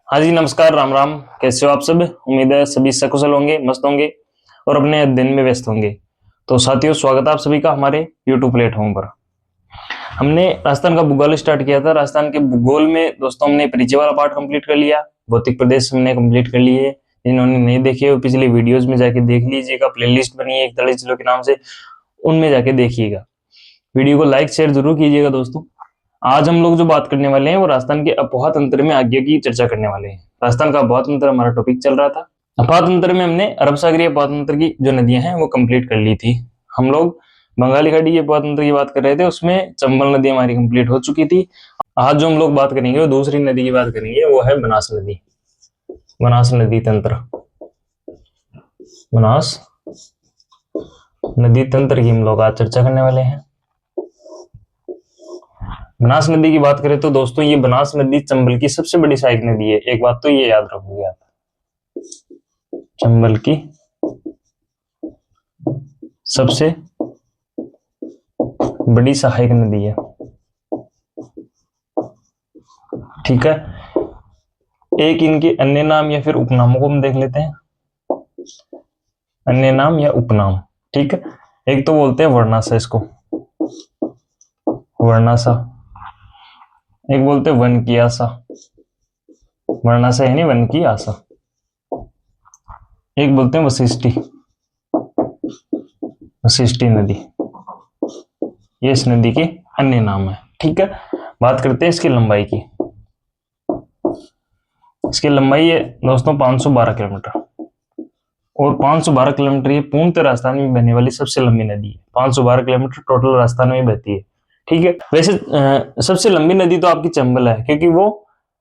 हाँ जी, नमस्कार, राम राम। कैसे हो आप सब? उम्मीद है सभी सकुशल होंगे, मस्त होंगे और अपने अध्ययन में व्यस्त होंगे। तो साथियों, स्वागत है आप सभी का हमारे यूट्यूब प्लेटफॉर्म पर। हमने राजस्थान का भूगोल स्टार्ट किया था। राजस्थान के भूगोल में दोस्तों हमने परिचय वाला पार्ट कंप्लीट कर लिया। भौतिक प्रदेश हमने कंप्लीट कर लिए। जिन्होंने नहीं देखे वो पिछले वीडियोज में जाके देख लीजिएगा। प्लेलिस्ट बनी है 41 जिलों के नाम से, उनमें जाके देखिएगा। वीडियो को लाइक शेयर जरूर कीजिएगा दोस्तों। आज हम लोग जो बात करने वाले हैं वो राजस्थान के अपोहा तंत्र में आज्ञा की चर्चा करने वाले हैं। राजस्थान का अपोहा तंत्र हमारा टॉपिक चल रहा था। अपोहा तंत्र में हमने अरब सागरीय अपोहा तंत्र की जो नदियां हैं वो कंप्लीट कर ली थी। हम लोग बंगाली खाड़ी के अपोहा तंत्र की बात कर रहे थे, उसमें चंबल नदी हमारी कंप्लीट हो चुकी थी। आज जो हम लोग बात करेंगे वो दूसरी नदी की बात करेंगे, वो है बनास नदी। बनास नदी तंत्र, बनास नदी तंत्र की हम लोग आज चर्चा करने वाले हैं। बनास नदी की बात करें तो दोस्तों ये बनास नदी चंबल की सबसे बड़ी सहायक नदी है। एक बात तो ये याद रखोगे आप, चंबल की सबसे बड़ी सहायक नदी है। ठीक है, एक इनके अन्य नाम या फिर उपनामों को हम देख लेते हैं। अन्य नाम या उपनाम, ठीक है। एक तो बोलते हैं वर्णासा, इसको वर्णासा। एक बोलते हैं वन की आशा, वर्णासा यानी वन की आशा। एक बोलते हैं वशिष्ठी, वशिष्ठी नदी। ये इस नदी के अन्य नाम है। ठीक है, बात करते हैं इसकी लंबाई की। इसकी लंबाई है दोस्तों 512 किलोमीटर, और 512 किलोमीटर ये पूर्णतः राजस्थान में बहने वाली सबसे लंबी नदी है। 512 किलोमीटर टोटल राजस्थान में बहती है। ठीक है, वैसे सबसे लंबी नदी तो आपकी चंबल है, क्योंकि वो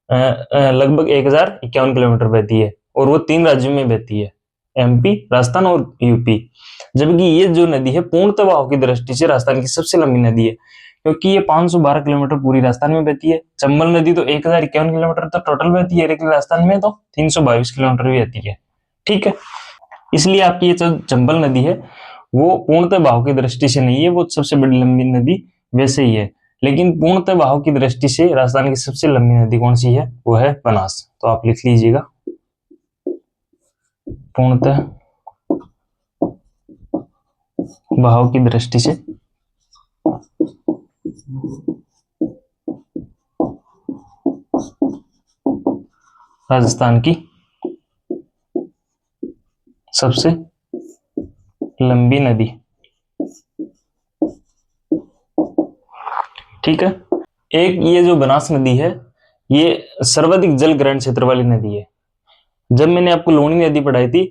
लगभग 1051 किलोमीटर बहती है, और वो 3 राज्यों में बहती है, एमपी, राजस्थान और यूपी। जबकि ये जो नदी है पूर्णतः बहाव की दृष्टि से राजस्थान की सबसे लंबी नदी है, क्योंकि ये 512 किलोमीटर पूरी राजस्थान में बहती है। चंबल नदी तो 1051 किलोमीटर तो टोटल बहती है, लेकिन राजस्थान में तो 322 किलोमीटर भी बहती है। ठीक है, इसलिए आपकी ये जो चंबल नदी है वो पूर्णतः बहाव की दृष्टि से नहीं है, वो सबसे बड़ी लंबी नदी वैसे ही है, लेकिन पूर्णतः बहाव की दृष्टि से राजस्थान की सबसे लंबी नदी कौन सी है? वो है बनास। तो आप लिख लीजिएगा, पूर्णतः बहाव की दृष्टि से राजस्थान की सबसे लंबी नदी। ठीक है, एक ये जो बनास नदी है ये सर्वाधिक जल ग्रहण क्षेत्र वाली नदी है। जब मैंने आपको लूणी नदी पढ़ाई थी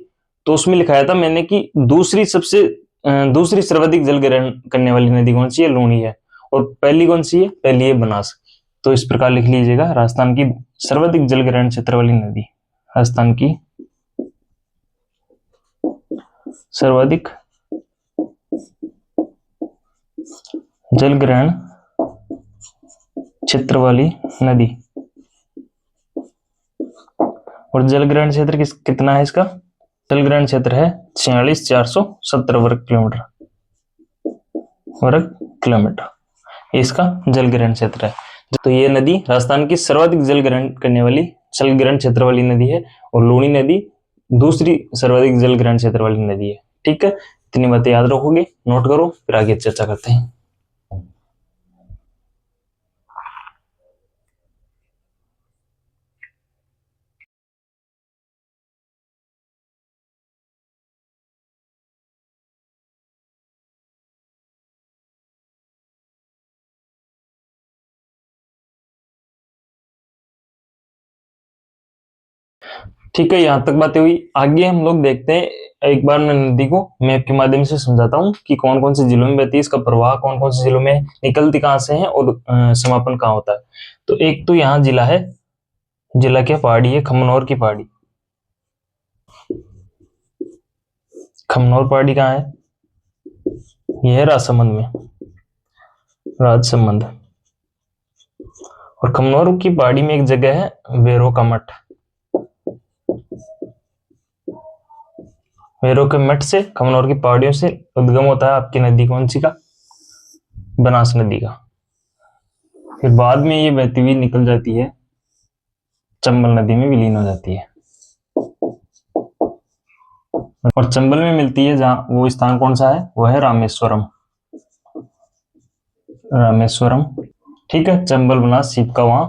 तो उसमें लिखाया था मैंने कि दूसरी सर्वाधिक जल ग्रहण करने वाली नदी कौन सी है? लूणी है। और पहली कौन सी है? पहली है बनास। तो इस प्रकार लिख लीजिएगा, राजस्थान की सर्वाधिक जल ग्रहण क्षेत्र वाली नदी, राजस्थान की सर्वाधिक जल ग्रहण क्षेत्र वाली नदी। और जल ग्रहण क्षेत्र कितना है इसका? जल ग्रहण क्षेत्र है 46,470 वर्ग किलोमीटर इसका जल ग्रहण क्षेत्र है। तो ये नदी राजस्थान की सर्वाधिक जल ग्रहण करने वाली जल ग्रहण क्षेत्र वाली नदी है, और लूणी नदी दूसरी सर्वाधिक जल ग्रहण क्षेत्र वाली नदी है। ठीक है, इतनी बातें याद रखोगे, नोट करो, फिर आगे चर्चा करते हैं। ठीक है, यहां तक बातें हुई। आगे हम लोग देखते हैं, एक बार मैं नदी को मैप के माध्यम से समझाता हूँ कि कौन कौन से जिलों में बहती है, इसका प्रवाह कौन कौन से जिलों में निकलती कहाँ से है, और समापन कहाँ होता है। तो एक तो यहाँ जिला है, जिला क्या पहाड़ी है? खमनौर की पहाड़ी। खमनौर पहाड़ी कहाँ है? यह है राजसमंद में, राजसमंद। और खमनौर की पहाड़ी में एक जगह है वेरो का मठ। वेरो के मठ से, खमनौर की पहाड़ियों से उद्गम होता है आपकी नदी कौन सी का? बनास नदी का। फिर बाद में ये बहती हुई निकल जाती है चंबल नदी में विलीन हो जाती है। और चंबल में मिलती है जहां, वो स्थान कौन सा है, वो है रामेश्वरम। रामेश्वरम, ठीक है। चंबल बनास सीप का वहां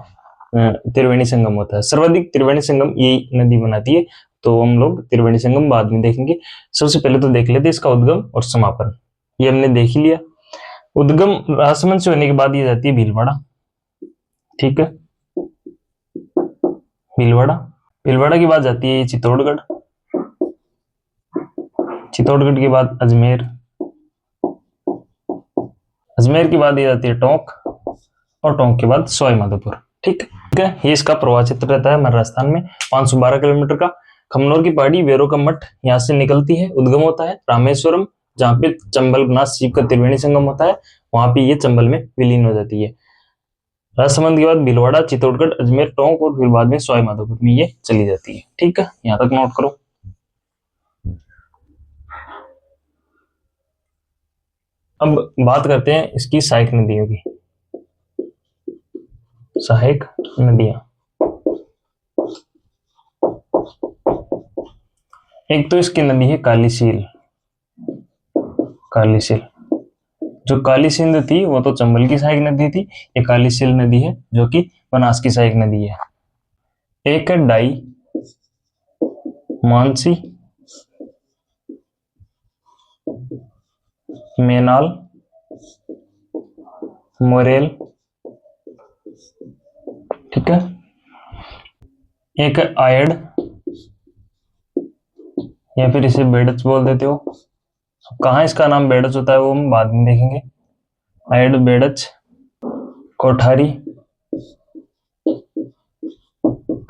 त्रिवेणी संगम होता है। सर्वाधिक त्रिवेणी संगम यही नदी बनाती है। तो हम लोग त्रिवेणी संगम बाद में देखेंगे। सबसे पहले तो देख लेते हैं इसका उद्गम और समापन। ये हमने देख ही लिया। उद्गम राजसमंद से होने के बाद ये जाती है भीलवाड़ा, ठीक है। भीलवाड़ा, भीलवाड़ा के बाद जाती है ये चित्तौड़गढ़, चित्तौड़गढ़ के बाद अजमेर, अजमेर के बाद ये जाती है टोंक, और टोंक के बाद सवाई माधोपुर, ठीक है। ये इसका प्रवाह क्षेत्र रहता है हमारे राजस्थान में 512 किलोमीटर का। खमनोर की पहाड़ी, वेरो का मठ यहाँ से निकलती है। उद्गम होता है रामेश्वरम, जहाँ पे चंबल बनास सीप का त्रिवेणी संगम होता है, वहां पे ये चंबल में विलीन हो जाती है। राजसमंद के बाद भीलवाड़ा, चित्तौड़गढ़, अजमेर, टोंक और फिर बाद में सवाई माधोपुर में ये चली जाती है, ठीक है। यहाँ तक नोट करो। अब बात करते हैं इसकी सहायक नदियों की। सहायक नदियां, एक तो इसकी नदी है कालीसील। कालीसील, जो कालीसिंध थी वो तो चंबल की सहायक नदी थी। ये कालीसील नदी है जो कि बनास की सहायक नदी है। एक है डाई, मानसी, मेनाल, मोरेल, ठीक है। एक है आयड, या फिर इसे बेड़च बोल देते हो। कहाँ इसका नाम बेड़च होता है वो हम बाद में देखेंगे। आयड, बेड़च, कोठारी,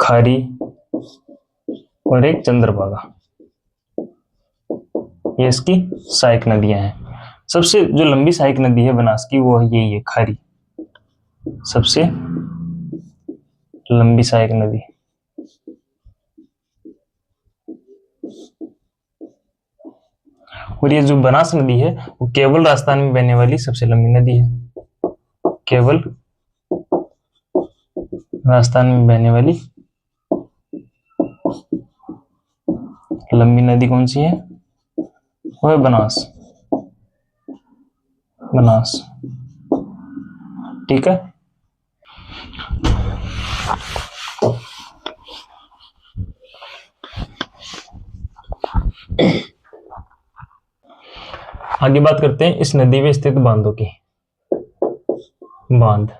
खारी और एक चंद्रभागा, ये इसकी सहायक नदियां हैं। सबसे जो लंबी सहायक नदी है बनास की वो है यही है, खारी, सबसे लंबी सहायक नदी। और ये जो बनास नदी है वो केवल राजस्थान में बहने वाली सबसे लंबी नदी है। केवल राजस्थान में बहने वाली लंबी नदी कौन सी है, वो है बनास। बनास, ठीक है। आगे बात करते हैं इस नदी में स्थित बांधों की। बांध,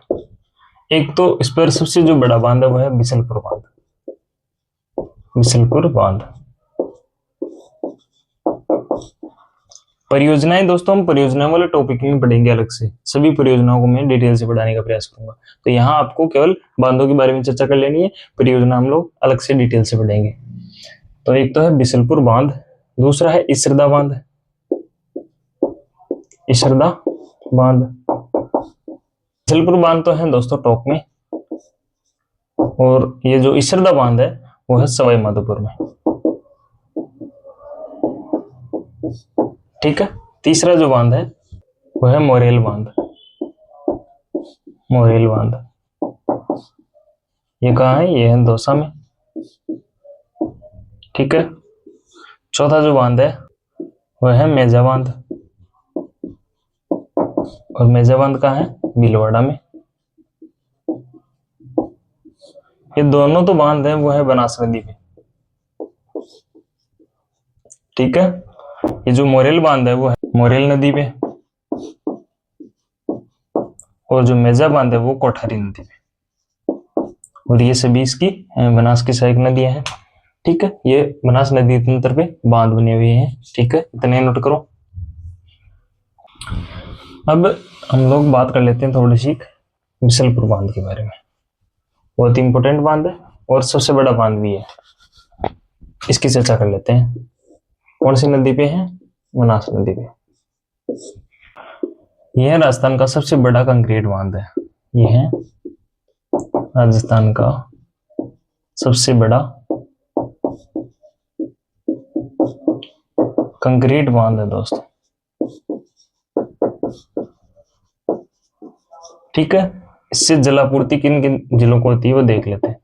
एक तो इस पर सबसे जो बड़ा बांध है वो है बिसलपुर बांध। बिसलपुर बांध। परियोजनाएं, दोस्तों हम परियोजनाओं वाले टॉपिक में पढ़ेंगे अलग से। सभी परियोजनाओं को मैं डिटेल से पढ़ाने का प्रयास करूंगा। तो यहाँ आपको केवल बांधों के बारे में चर्चा कर लेनी है, परियोजना हम लोग अलग से डिटेल से पढ़ेंगे। तो एक तो है बिसलपुर बांध, दूसरा है इसरदा बांध। इसरदा बांध, बिसलपुर बांध तो है दोस्तों टोंक में, और ये जो इसरदा बांध है वो है सवाई माधोपुर में, ठीक है। तीसरा जो बांध है वो है मोरेल बांध। मोरेल बांध, ये कहाँ है, ये है दौसा में, ठीक है। चौथा जो बांध है वो है मेजा बांध, और मेजा बांध कहाँ है, भीलवाड़ा में। ये दोनों तो बांध है वो है बनास नदी में, ठीक है। ये जो मोरेल बांध है वो है मोरेल नदी पे, और जो मेजा बांध है वो कोठारी नदी पे, और ये सभी इसकी बनास की सहायक नदियां हैं, ठीक है। ये बनास नदी तंत्र पे बांध बने हुए हैं, ठीक है। इतने नोट करो। अब हम लोग बात कर लेते हैं थोड़ी सी बिसलपुर बांध के बारे में। बहुत इंपॉर्टेंट बांध है और सबसे बड़ा बांध भी है, इसकी चर्चा कर लेते हैं। कौन सी नदी पे है, बनास नदी पे। यह राजस्थान का सबसे बड़ा कंक्रीट बांध है। यह है राजस्थान का सबसे बड़ा कंक्रीट बांध है दोस्तों, ठीक है। इससे जलापूर्ति किन किन जिलों को होती है वो देख लेते हैं।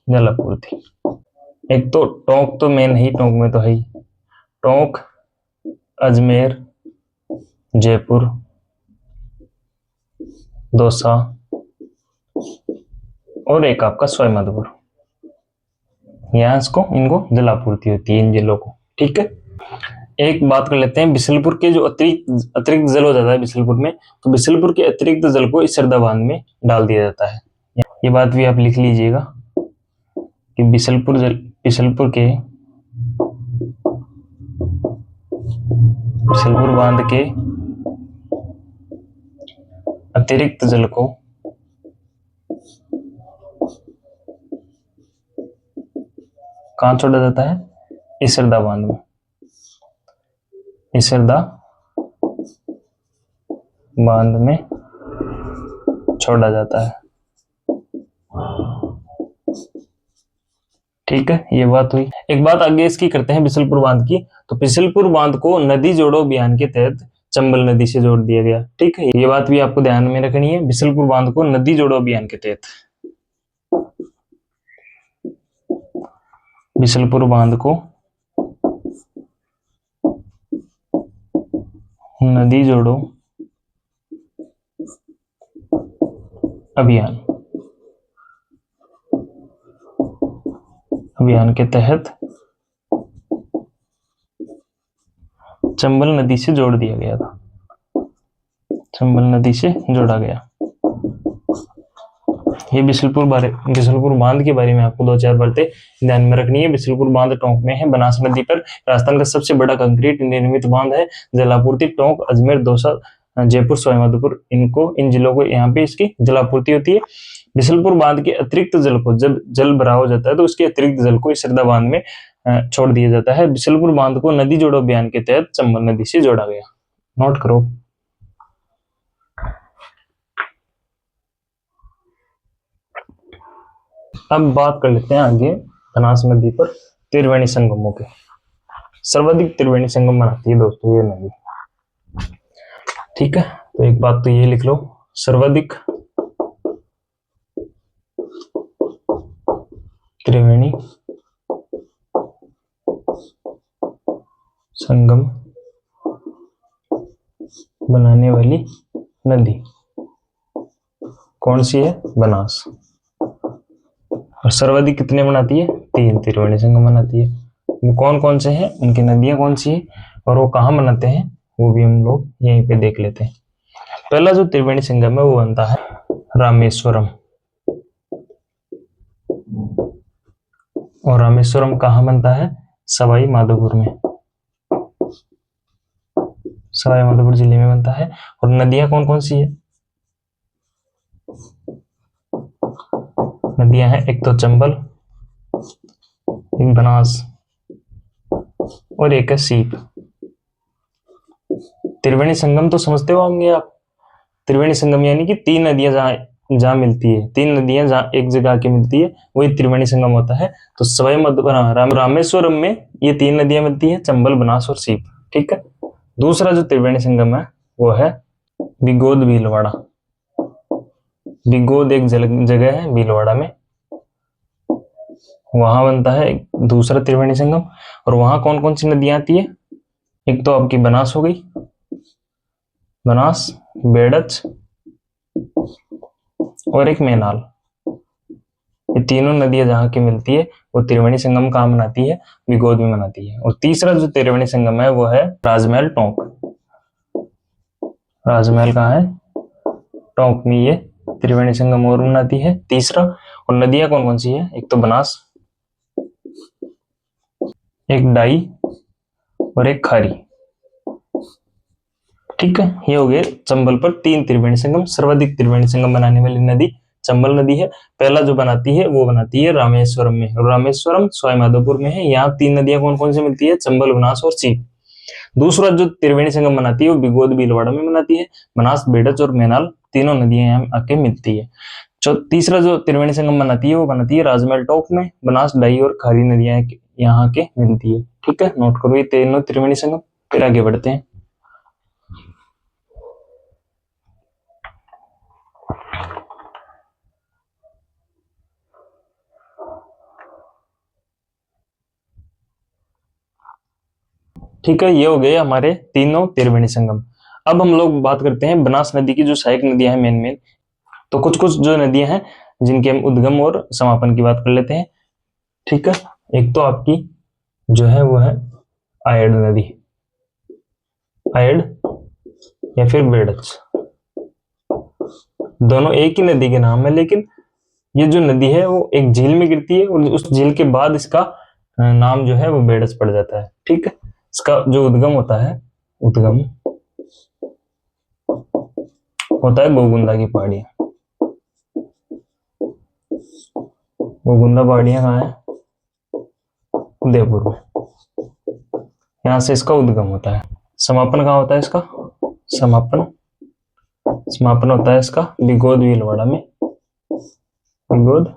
जलापूर्ति। एक तो टोंक तो मेन है, टोंक में तो है ही, टोंक, अजमेर, जयपुर, दौसा और एक आपका सवाईमाधोपुर, यहाँ इनको जलापूर्ति होती है इन जिलों को। ठीक है, एक बात कर लेते हैं बिशनपुर के जो अतिरिक्त अतिरिक्त जल हो जाता है बिशनपुर में, तो बिशनपुर के अतिरिक्त जल को इस सरदा बांध में डाल दिया जाता है। ये बात भी आप लिख लीजिएगा कि बिशनपुर बांध के अतिरिक्त जल को कहां छोड़ा जाता है, इस सरदा बांध में, इस सरदा बांध में छोड़ा जाता है। ठीक है, ये बात हुई। एक बात आगे इसकी करते हैं बिशनपुर बांध की। तो बिशनपुर बांध को नदी जोड़ो अभियान के तहत चंबल नदी से जोड़ दिया गया। ठीक है, ये बात भी आपको ध्यान में रखनी है, बिशनपुर बांध को नदी जोड़ो अभियान के तहत, बिशनपुर बांध को नदी जोड़ो अभियान के तहत चंबल नदी से जोड़ दिया गया था, चंबल नदी से जोड़ा गया। ये बिशनपुर बांध के बारे में आपको 2-4 बातें ध्यान में रखनी है। बिशनपुर बांध टोंक में है, बनास नदी पर राजस्थान का सबसे बड़ा कंक्रीट निर्मित बांध है। जलापूर्ति टोंक, अजमेर, दौसा, जयपुर, सवाईमाधोपुर, इन जिलों को यहाँ पे इसकी जलापूर्ति होती है। बिशनपुर बांध के अतिरिक्त जल को, जब जल भरा हो जाता है तो उसके अतिरिक्त जल को इस सरदा बांध में छोड़ दिया जाता है। बिशनपुर बांध को नदी जोड़ो अभियान के तहत चंबल नदी से जोड़ा गया। नोट करो। अब बात कर लेते हैं आगे बनास नदी पर त्रिवेणी संगमों के। सर्वाधिक त्रिवेणी संगम बनाती है दोस्तों ये नदी। ठीक है, तो एक बात तो ये लिख लो, सर्वाधिक त्रिवेणी संगम बनाने वाली नदी कौन सी है, बनास। और सर्वाधिक कितने बनाती है, 3 त्रिवेणी संगम बनाती है। वो कौन कौन से हैं, उनकी नदियां कौन सी है और वो कहाँ बनाते हैं, वो भी हम लोग यहीं पे देख लेते हैं। पहला जो त्रिवेणी संगम है वो बनता है रामेश्वरम, और रामेश्वरम कहाँ बनता है, सवाई माधोपुर में, सवाई माधोपुर जिले में बनता है। और नदियां कौन कौन सी है, नदियां हैं एक तो चंबल, एक बनास और एक है सीप। त्रिवेणी संगम तो समझते होंगे आप, त्रिवेणी संगम यानी कि 3 नदियां जहां मिलती है, 3 नदियां जहां एक जगह के मिलती है वही त्रिवेणी संगम होता है। तो सवाई माधोपुर रामेश्वरम में ये 3 नदियां मिलती है, चंबल, बनास और सीप। ठीक है, दूसरा जो त्रिवेणी संगम है वो है बिगोद भीलवाड़ा। बिगोद एक जगह है भीलवाड़ा में, वहां बनता है दूसरा त्रिवेणी संगम। और वहां कौन कौन सी नदियां आती है, एक तो आपकी बनास हो गई, बनास, बेड़च और एक मैनाल। ये तीनों नदियां जहां की मिलती है वो त्रिवेणी संगम कहाँ बनाती है, बिगोद में बनाती है। और तीसरा जो त्रिवेणी संगम है वो है राजमहल टोंक। राजमहल कहाँ है, टोंक में ये त्रिवेणी संगम और बनाती है तीसरा। और नदियां कौन कौन सी है, एक तो बनास, एक डाई और एक खारी। ठीक है, ये हो गए चंबल पर 3 त्रिवेणी संगम। सर्वाधिक त्रिवेणी संगम बनाने वाली नदी चंबल नदी है। पहला जो बनाती है वो बनाती है रामेश्वरम में, और रामेश्वरम सवाईमाधोपुर में है। यहाँ 3 नदियां कौन कौन सी मिलती है, चंबल, बनास और सीप। दूसरा जो त्रिवेणी संगम बनाती है वो बिगोद भीलवाड़ा में बनाती है, बनास, बेड़च और मैनाल तीनों नदियां यहाँ आके मिलती है। तीसरा जो त्रिवेणी संगम बनाती है वो बनाती है राजमहल टोंक में, बनास, डाई और खारी नदियां यहाँ के मिलती है। ठीक है, नोट करो ये तीनों त्रिवेणी संगम। फिर आगे बढ़ते हैं। ठीक है, ये हो गए हमारे तीनों त्रिवेणी संगम। अब हम लोग बात करते हैं बनास नदी की, जो सहायक नदियां हैं मेन मेन। तो कुछ कुछ जो नदियां हैं जिनके हम उद्गम और समापन की बात कर लेते हैं। ठीक है, एक तो आपकी जो है वो है आयड़ नदी, आयड़ या फिर बेड़च, दोनों एक ही नदी के नाम है, लेकिन ये जो नदी है वो एक झील में गिरती है और उस झील के बाद इसका नाम जो है वो बेड़च पड़ जाता है। ठीक है, इसका जो उद्गम होता है, उद्गम होता है गोगुंदा की पहाड़ियां। गोगुंदा पहाड़ियां कहाँ है? उदयपुर में, यहां से इसका उद्गम होता है। समापन कहाँ होता है इसका? समापन समापन होता है इसका बिगोद भीलवाड़ा में, बिगोद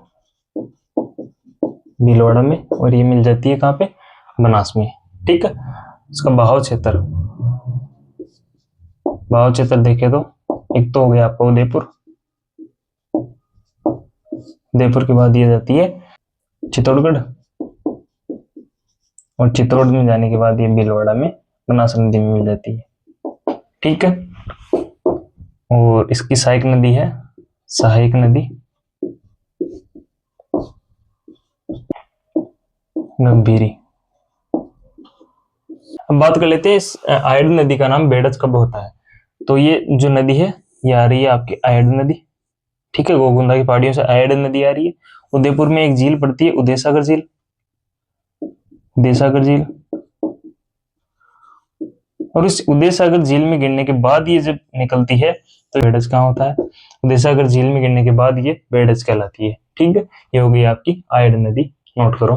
भीलवाड़ा में, और ये मिल जाती है कहाँ पे? बनास में। ठीक है, इसका बहाव क्षेत्र, बहाव क्षेत्र देखे तो एक तो हो गया आपका उदयपुर, उदयपुर के बाद ये जाती है चित्तौड़गढ़, और चित्तौड़ में जाने के बाद ये भीलवाड़ा में बनास नदी में मिल जाती है। ठीक है, और इसकी सहायक नदी है, सहायक नदी गंभीरी। अब बात कर लेते हैं इस आयड़ नदी का नाम बेड़च कब होता है। तो ये जो नदी है ये आ रही है आपकी आयड़ नदी। ठीक है, गोगुंदा की पहाड़ियों से आयड़ नदी आ रही है। उदयपुर में एक झील पड़ती है, उदयसागर झील, उदयसागर झील, और इस उदयसागर झील में गिरने के बाद ये जब निकलती है तो बेड़च कहाँ होता है? उदयसागर झील में गिरने के बाद ये बेड़च कहलाती है। ठीक है, ये हो गई आपकी आयड़ नदी, नोट करो।